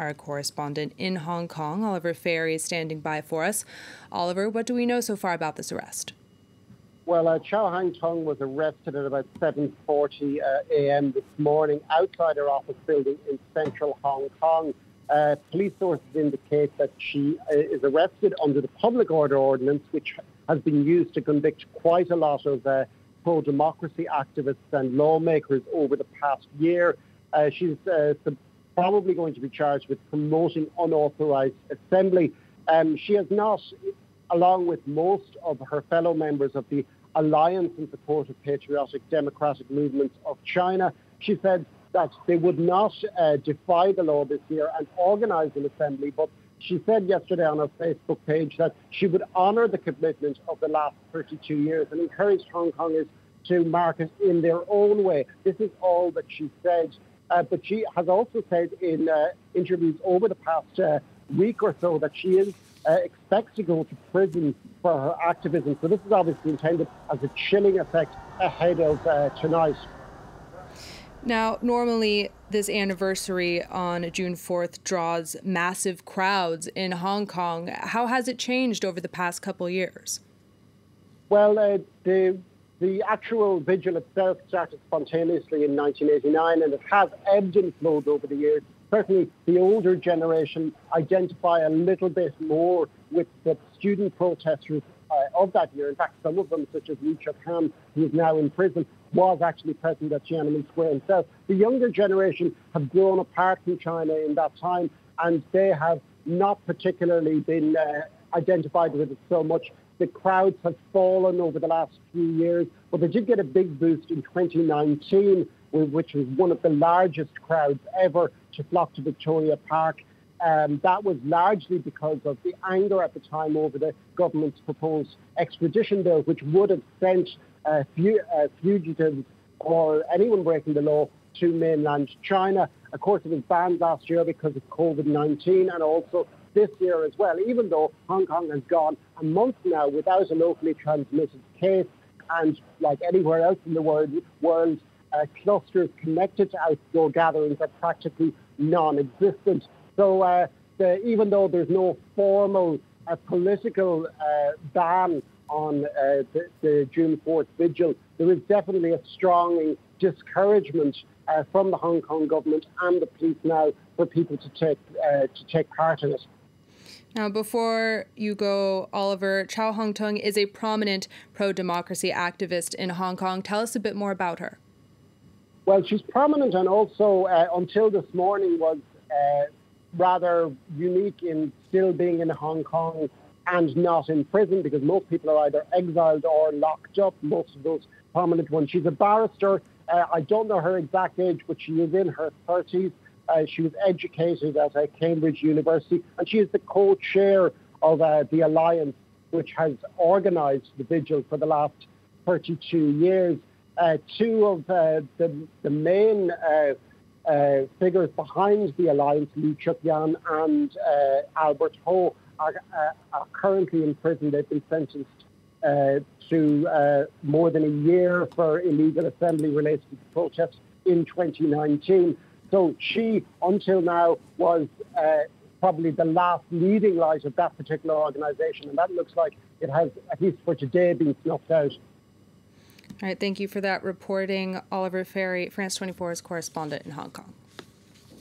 Our correspondent in Hong Kong, Oliver Farry, is standing by for us. Oliver, what do we know so far about this arrest? Well, Chow Hang Tung was arrested at about 7:40 a.m. this morning outside her office building in central Hong Kong. Police sources indicate that she is arrested under the Public Order Ordinance, which has been used to convict quite a lot of pro-democracy activists and lawmakers over the past year. She's probably going to be charged with promoting unauthorised assembly. She has not, along with most of her fellow members of the Alliance in Support of Patriotic Democratic Movements of China, she said that they would not defy the law this year and organise an assembly, but she said yesterday on her Facebook page that she would honour the commitment of the last 32 years and encouraged Hong Kongers to mark it in their own way. This is all that she said. But she has also said in interviews over the past week or so that she expects to go to prison for her activism. So this is obviously intended as a chilling effect ahead of tonight. Now, normally this anniversary on June 4th draws massive crowds in Hong Kong. How has it changed over the past couple of years? Well, the actual vigil itself started spontaneously in 1989, and it has ebbed and flowed over the years. Certainly, the older generation identify a little bit more with the student protesters of that year. In fact, some of them, such as Wu Chuan, who is now in prison, was actually present at Tiananmen Square himself. The younger generation have grown apart from China in that time, and they have not particularly been identified with it so much. The crowds have fallen over the last few years, but they did get a big boost in 2019, which was one of the largest crowds ever to flock to Victoria Park. That was largely because of the anger at the time over the government's proposed extradition bill, which would have sent fugitives or anyone breaking the law to mainland China. Of course, it was banned last year because of COVID-19, and also this year as well, even though Hong Kong has gone a month now without a locally transmitted case, and like anywhere else in the world, clusters connected to outdoor gatherings are practically non-existent. So even though there's no formal political ban on the June 4th vigil, there is definitely a strong discouragement from the Hong Kong government and the police now for people to take part in it. Now, before you go, Oliver, Chow Hang Tung is a prominent pro-democracy activist in Hong Kong. Tell us a bit more about her. Well, she's prominent, and also until this morning was rather unique in still being in Hong Kong and not in prison, because most people are either exiled or locked up, most of those prominent ones. She's a barrister. I don't know her exact age, but she is in her 30s. She was educated at Cambridge University, and she is the co-chair of the Alliance, which has organised the vigil for the last 32 years. Two of the main figures behind the Alliance, Wu Chuan and Albert Ho, are currently in prison. They've been sentenced to more than a year for illegal assembly related to the protests in 2019. So she, until now, was probably the last leading light of that particular organisation, and that looks like it has, at least for today, been snuffed out. All right, thank you for that reporting. Oliver Farry, France 24's correspondent in Hong Kong.